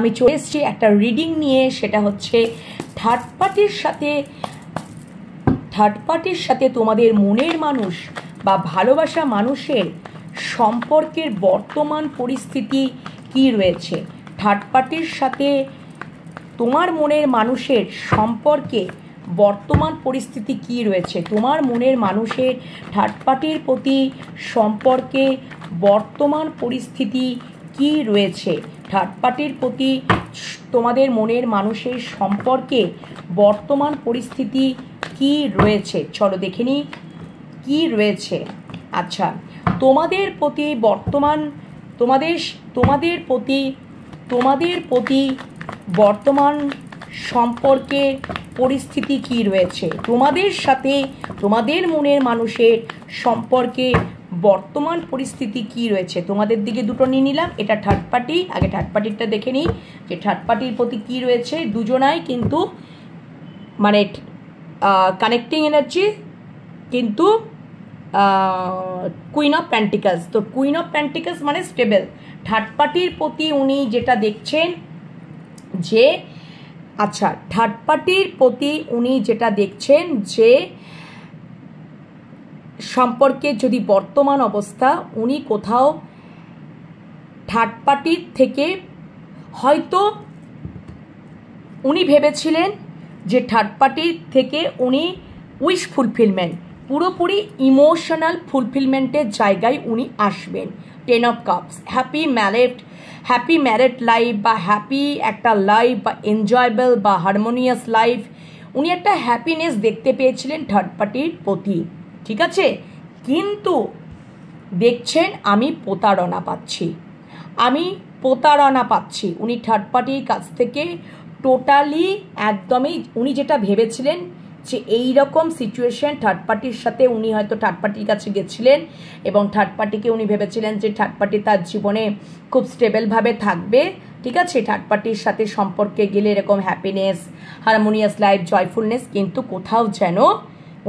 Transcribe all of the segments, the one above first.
আমি চলে এসেছি একটা রিডিং নিয়ে, সেটা হচ্ছে থার্ড পার্টির সাথে তোমাদের মনের মানুষ বা ভালোবাসা মানুষের সম্পর্কের বর্তমান পরিস্থিতি কি রয়েছে। থার্ড পার্টির সাথে তোমার মনের মানুষের সম্পর্কে বর্তমান পরিস্থিতি কি রয়েছে, তোমার মনের মানুষের থার্ড পার্টির প্রতি সম্পর্কে বর্তমান পরিস্থিতি কি রয়েছে। থার্ড পার্টির প্রতি তোমাদের মনের মানুষের সম্পর্কে বর্তমান পরিস্থিতি কি রয়েছে, চলো দেখে নিই কি রয়েছে। আচ্ছা, তোমাদের প্রতি বর্তমান তোমাদের প্রতি বর্তমান সম্পর্কে পরিস্থিতি কি রয়েছে, তোমাদের সাথে তোমাদের মনের মানুষের সম্পর্কে বর্তমান পরিস্থিতি কি রয়েছে। তোমাদের দিকে দুটো নিয়ে নিলাম, এটা থার্ড পার্টি। আগে থার্ড পার্টিটা দেখে নিই যে থার্ড পার্টির প্রতি কি রয়েছে। দুজনাই কিন্তু মানে কানেক্টিং এনার্জি, কিন্তু কুইন অফ প্যান্টিকালস। তো কুইন অফ প্যান্টিকালস মানে স্টেবল। থার্ড পার্টির প্রতি উনি যেটা দেখছেন যে, আচ্ছা, থার্ড পার্টির প্রতি উনি যেটা দেখছেন যে সম্পর্কে যদি বর্তমান অবস্থা, উনি কোথাও থার্ড পার্টির থেকে হয়তো উনি ভেবেছিলেন যে থার্ড পার্টির থেকে উনি উইশ ফুলফিলমেন্ট, পুরোপুরি ইমোশনাল ফুলফিলমেন্টের জায়গায় উনি আসবেন। 10 of cups, happy married life বা হ্যাপি একটা লাইফ বা এনজয়েবল বা হারমোনিয়াস লাইফ, উনি একটা হ্যাপিনেস দেখতে পেয়েছিলেন থার্ড পার্টির প্রতি, ঠিক আছে। কিন্তু দেখছেন আমি প্রতারণা পাচ্ছি, উনি থার্ড পার্টির কাছ থেকে টোটালি একদমই উনি যেটা ভেবেছিলেন যে এই রকম সিচুয়েশন থার্ড পার্টির সাথে, উনি হয়তো থার্ড পার্টির কাছে গেছিলেন এবং থার্ড পার্টিকে উনি ভেবেছিলেন যে থার্ড পার্টি তার জীবনে খুব স্টেবলভাবে থাকবে, ঠিক আছে। থার্ড পার্টির সাথে সম্পর্কে গেলে এরকম হ্যাপিনেস, হারমোনিয়াস লাইফ, জয়ফুলনেস, কিন্তু কোথাও যেন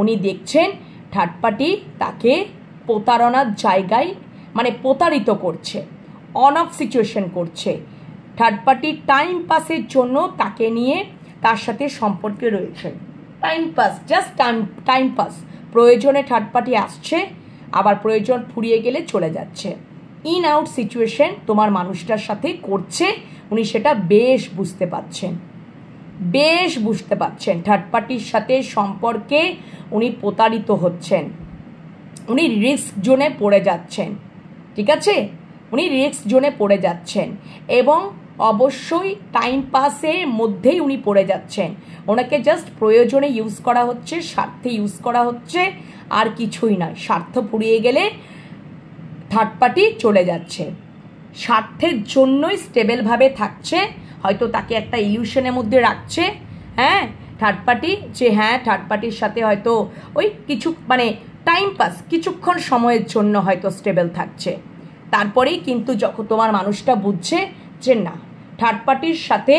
উনি দেখছেন থার্ড পার্টি তাকে প্রতারণার জায়গায় মানে প্রতারিত করছে, অন অফ সিচুয়েশন করছে। থার্ড পার্টি টাইম পাসের জন্য তাকে নিয়ে তার সাথে সম্পর্কে রয়েছে, time pass, just time pass. প্রয়োজনে থার্ড পার্টি আসছে, আবার প্রয়োজন ফুরিয়ে গেলে চলে যাচ্ছে। ইন আউট সিচুয়েশন তোমার মানুষটার সাথে করছে, উনি সেটা বেশ বুঝতে পারছেন। থার্ড পার্টির সাথে সম্পর্কে উনি প্রতারিত হচ্ছেন, উনি রিস্ক জোনে পড়ে যাচ্ছেন, ঠিক আছে, উনি রিস্ক জোনে পড়ে যাচ্ছেন এবং অবশ্যই টাইম পাসের মধ্যেই উনি পড়ে যাচ্ছেন। ওনাকে জাস্ট প্রয়োজনে ইউজ করা হচ্ছে, স্বার্থে ইউজ করা হচ্ছে, আর কিছুই নয়। স্বার্থ ফুরিয়ে গেলে থার্ড পার্টি চলে যাচ্ছে, স্বার্থের জন্যই স্টেবলভাবে থাকছে, হয়তো তাকে একটা ইলিউশনের মধ্যে রাখছে, হ্যাঁ, থার্ড পার্টি, যে হ্যাঁ থার্ড পার্টির সাথে হয়তো ওই কিছু মানে টাইম পাস, কিছুক্ষণ সময়ের জন্য হয়তো স্টেবল থাকছে। তারপরেই কিন্তু যখন তোমার মানুষটা বুঝছে যে না, থার্ড পার্টির সাথে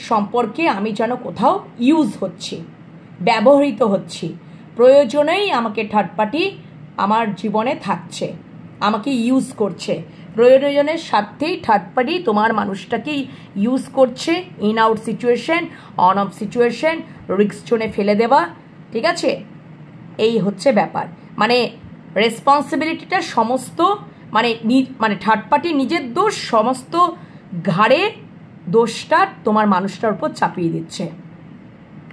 সম্পর্কে আমি যেন কোথাও ইউজ হচ্ছি, ব্যবহৃত হচ্ছি, প্রয়োজনেই আমাকে থার্ড পার্টি আমার জীবনে থাকছে, আমাকে ইউজ করছে, প্রয়োজনের স্বার্থেই থার্ড পার্টি তোমার মানুষটাকে ইউজ করছে। In out situation, on of situation, risk জোনে ফেলে দেওয়া, ঠিক আছে। এই হচ্ছে ব্যাপার, মানে রেসপন্সিবিলিটিটা সমস্ত মানে থার্ড পার্টি নিজের দোষ, সমস্ত ঘাড়ে দোষটা তোমার মানুষটার উপর চাপিয়ে দিচ্ছে।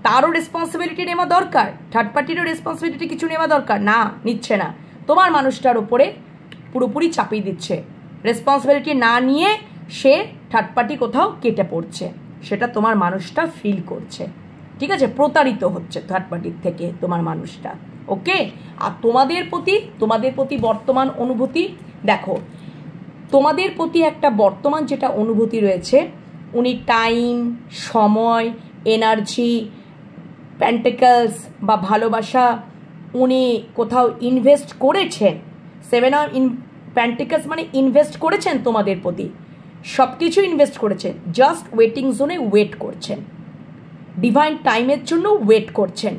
তারও রেসপন্সিবিলিটি নেওয়া দরকার, থার্ড পার্টিরও রেসপন্সিবিলিটি কিছু নেওয়া দরকার, না নিচ্ছে না, তোমার মানুষটার উপরে পুরোপুরি চাপিয়ে দিচ্ছে। রেসপন্সিবিলিটি না নিয়ে সে থার্ড পার্টি কোথাও কেটে পড়ছে, সেটা তোমার মানুষটা ফিল করছে, ঠিক আছে। প্রতারিত হচ্ছে থার্ড পার্টির থেকে তোমার মানুষটা, ওকে। আর তোমাদের প্রতি বর্তমান অনুভূতি দেখো, তোমাদের প্রতি একটা বর্তমান যেটা অনুভূতি রয়েছে, উনি টাইম, সময়, এনার্জি, প্যান্টিকলস বা ভালোবাসা উনি কোথাও ইনভেস্ট করেছেন। 7 অফ প্যান্টিকলস মানে ইনভেস্ট করেছেন তোমাদের প্রতি, সব কিছু ইনভেস্ট করেছেন, জাস্ট ওয়েটিং জোনে ওয়েট করছেন, ডিভাইন টাইমের জন্য ওয়েট করছেন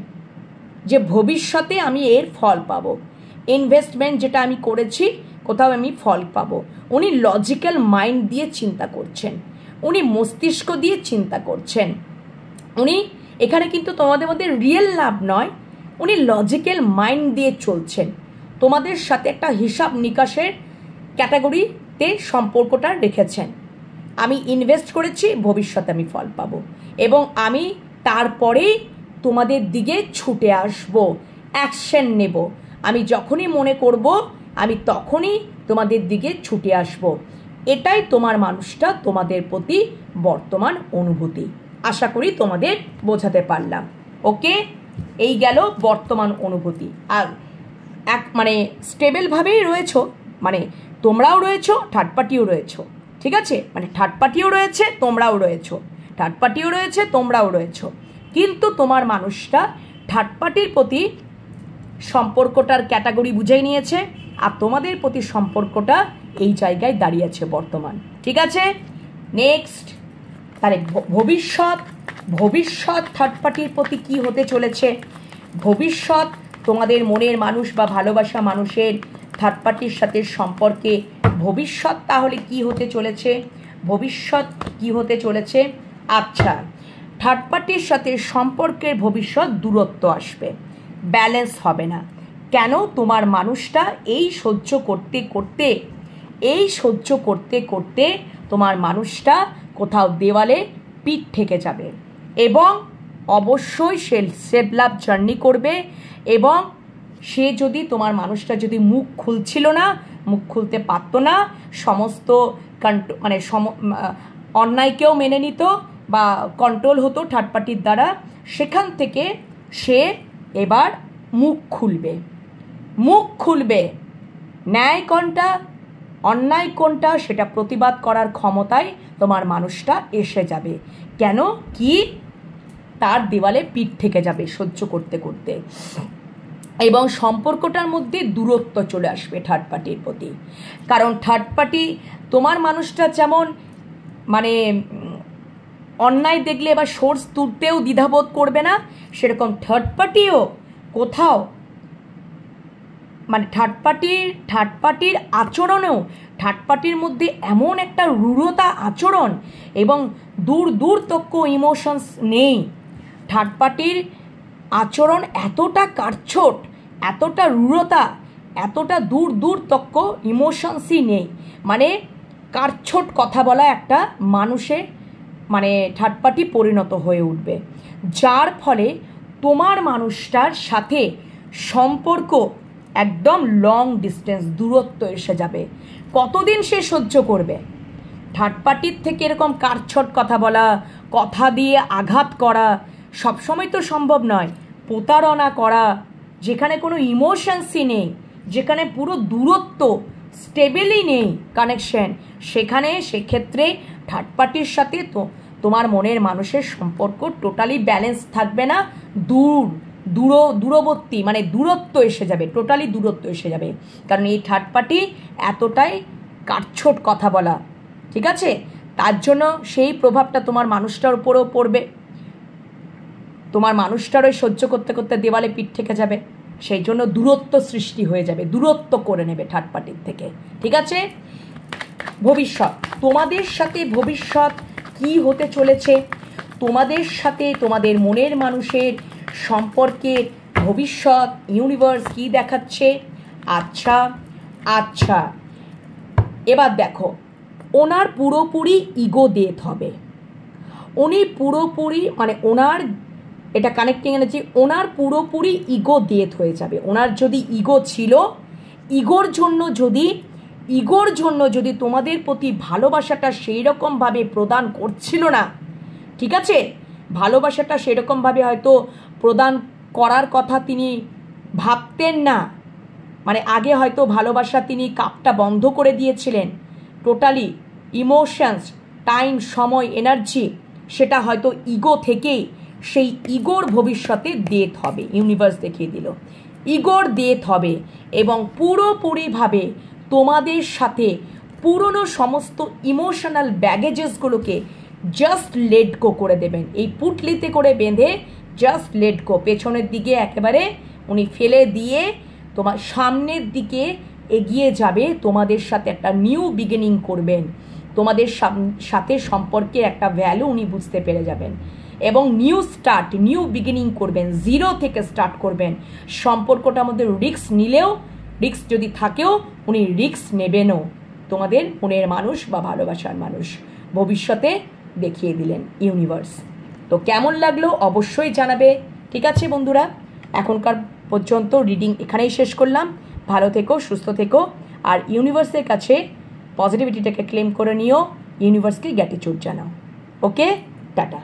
যে ভবিষ্যতে আমি এর ফল পাবো, ইনভেস্টমেন্ট যেটা আমি করেছি কোথাও আমি ফল পাবো। উনি লজিক্যাল মাইন্ড দিয়ে চিন্তা করছেন, উনি মস্তিষ্ক দিয়ে চিন্তা করছেন। উনি এখানে কিন্তু তোমাদের মধ্যে রিয়েল লাভ নয়, উনি লজিক্যাল মাইন্ড দিয়ে চলছেন। তোমাদের সাথে একটা হিসাব নিকাশের ক্যাটাগরিতে সম্পর্কটা রেখেছেন। আমি ইনভেস্ট করেছি, ভবিষ্যতে আমি ফল পাবো, এবং আমি তারপরেই তোমাদের দিকে ছুটে আসব, অ্যাকশন নেব। আমি যখনই মনে করব আমি তখনই তোমাদের দিকে ছুটে আসব। এটাই তোমার মানুষটা তোমাদের প্রতি বর্তমান অনুভূতি। আশা করি তোমাদের বোঝাতে পারলাম। ওকে, এই গেল বর্তমান অনুভূতি। আর মানে স্টেবলভাবেই রয়েছো, মানে তোমরাও রয়েছো, থার্ড পার্টিও রয়েছো, ঠিক আছে? মানে থার্ড পার্টিও রয়েছে, তোমরাও রয়েছো, থার্ড পার্টিও রয়েছে, তোমরাও রয়েছো। কিন্তু তোমার মানুষটা থার্ড পার্টির প্রতি সম্পর্কটার ক্যাটাগরি বুঝেই নিয়েছে, আর তোমাদের প্রতি সম্পর্কটা এই জায়গায় দাঁড়িয়েছে বর্তমান। ঠিক আছে, নেক্সট। তাহলে ভবিষ্যৎ থার্ড পার্টির প্রতি কি হতে চলেছে? ভবিষ্যৎ তোমাদের মনের মানুষ বা ভালোবাসা মানুষের থার্ড পার্টির সাথে সম্পর্কে ভবিষ্যৎ তাহলে কি হতে চলেছে? ভবিষ্যৎ কি হতে চলেছে? আচ্ছা, থার্ড পার্টির সাথে সম্পর্কের ভবিষ্যৎ দূরত্ব আসবে, ব্যালেন্স হবে না। কেন? তোমার মানুষটা এই সহ্য করতে তোমার মানুষটা কোথাও দেওয়ালে পিঠ ঠেকে যাবে, এবং অবশ্যই সে সেলফ লাভ জার্নি করবে। এবং সে যদি, তোমার মানুষটা যদি মুখ খুলতে পারতো না, সমস্ত মানে অন্যায়কেও মেনে নিত বা কন্ট্রোল হতো থার্ড পার্টির দ্বারা, সেখান থেকে সে এবার মুখ খুলবে। ন্যায় কোনটা, অন্যায় কোনটা, সেটা প্রতিবাদ করার ক্ষমতায় তোমার মানুষটা এসে যাবে। কেন? কি? তার দেওয়ালে পিঠ থেকে যাবে সহ্য করতে করতে, এবং সম্পর্কটার মধ্যে দূরত্ব চলে আসবে থার্ড পার্টির প্রতি। কারণ থার্ড পার্টি, তোমার মানুষটা যেমন মানে অন্যায় দেখলে বা সোর্স তুলতেও দ্বিধাবোধ করবে না, সেরকম থার্ড পার্টিও কোথাও মানে থার্ড পার্টির আচরণেও, থার্ড পার্টির মধ্যে এমন একটা রূঢ়তা আচরণ এবং দূর তক্ক ইমোশনস নেই। থার্ড পার্টির আচরণ এতটা কাটছট, এতটা রূঢ়তা, এতটা দূর তক্ক ইমোশনসই নেই। মানে কাটছট কথা বলা একটা মানুষের মানে থার্ড পার্টি পরিণত হয়ে উঠবে, যার ফলে তোমার মানুষটার সাথে সম্পর্ক একদম লং ডিস্টেন্স, দূরত্ব এসে যাবে। কতদিন সে সহ্য করবে? থার্ড পার্টির থেকে এরকম কাটছট কথা বলা, কথা দিয়ে আঘাত করা সবসময় তো সম্ভব নয়। প্রতারণা করা, যেখানে কোনো ইমোশনসই নেই, যেখানে পুরো দূরত্ব, স্টেবলই নেই কানেকশন, সেক্ষেত্রে থার্ড পার্টির সাথে তো তোমার মনের মানুষের সম্পর্ক টোটালি ব্যালেন্স থাকবে না, দূরবর্তী মানে দূরত্ব এসে যাবে, টোটালি দূরত্ব এসে যাবে। কারণ এই থার্ড পার্টি এতটাই কাটছট কথা বলা, ঠিক আছে? তার জন্য সেই প্রভাবটা তোমার মানুষটার উপরেও পড়বে, তোমার মানুষটারও সহ্য করতে করতে দেওয়ালে পিঠ থেকে যাবে, সেই জন্য দূরত্ব সৃষ্টি হয়ে যাবে, দূরত্ব করে নেবে থার্ড পার্টির থেকে। ঠিক আছে, ভবিষ্যৎ, তোমাদের সাথে ভবিষ্যৎ কি হতে চলেছে? তোমাদের সাথে তোমাদের মনের মানুষের সম্পর্কের ভবিষ্যৎ ইউনিভার্স কি দেখাচ্ছে? আচ্ছা, এবার দেখো, ওনার পুরোপুরি ইগো ডেথ হবে। উনি পুরোপুরি মানে ওনার, এটা কানেক্টিং এনার্জি, ওনার পুরোপুরি ইগো ডেথ হয়ে যাবে। ওনার যদি ইগো ছিল, ইগোর জন্য যদি তোমাদের প্রতি ভালোবাসাটা সেই রকমভাবে প্রদান করছিল না, ঠিক আছে, ভালোবাসাটা সেরকমভাবে হয়তো প্রদান করার কথা তিনি ভাবতেন না, মানে আগে হয়তো ভালোবাসা তিনি কাপটা বন্ধ করে দিয়েছিলেন, টোটালি ইমোশনস, টাইম, সময়, এনার্জি, সেটা হয়তো ইগো থেকেই, সেই ইগোর ভবিষ্যতে ডেথ হবে। ইউনিভার্স দেখিয়ে দিল ইগোর ডেথ হবে, এবং পুরোপুরিভাবে তোমাদের সাথে পুরনো সমস্ত ইমোশনাল ব্যাগেজেসগুলোকে জাস্ট লেট গো করে দেবেন। এই পুটলিতে করে বেঁধে জাস্ট লেট গো, পেছনের দিকে একেবারে উনি ফেলে দিয়ে তোমার সামনের দিকে এগিয়ে যাবে, তোমাদের সাথে একটা নিউ বিগিনিং করবেন। তোমাদের সাথে সম্পর্কে একটা ভ্যালু উনি বুঝতে পেরে যাবেন এবং নিউ স্টার্ট, নিউ বিগিনিং করবেন, জিরো থেকে স্টার্ট করবেন। সম্পর্কটার মধ্যে রিস্ক নিলেও, রিস্ক যদি থাকেও উনি রিস্ক নেবেনও। তোমাদের মনের মানুষ বা ভালোবাসার মানুষ ভবিষ্যতে দেখিয়ে দিলেন ইউনিভার্স। তো কেমন লাগলো অবশ্যই জানাবে। ঠিক আছে বন্ধুরা, এখনকার পর্যন্ত রিডিং এখানেই শেষ করলাম। ভালো থেকো, সুস্থ থেকো, আর ইউনিভার্সের কাছে পজিটিভিটিটাকে ক্লেম করে নিও, ইউনিভার্সকে গ্র্যাটিটিউড জানাও। ওকে, টাটা।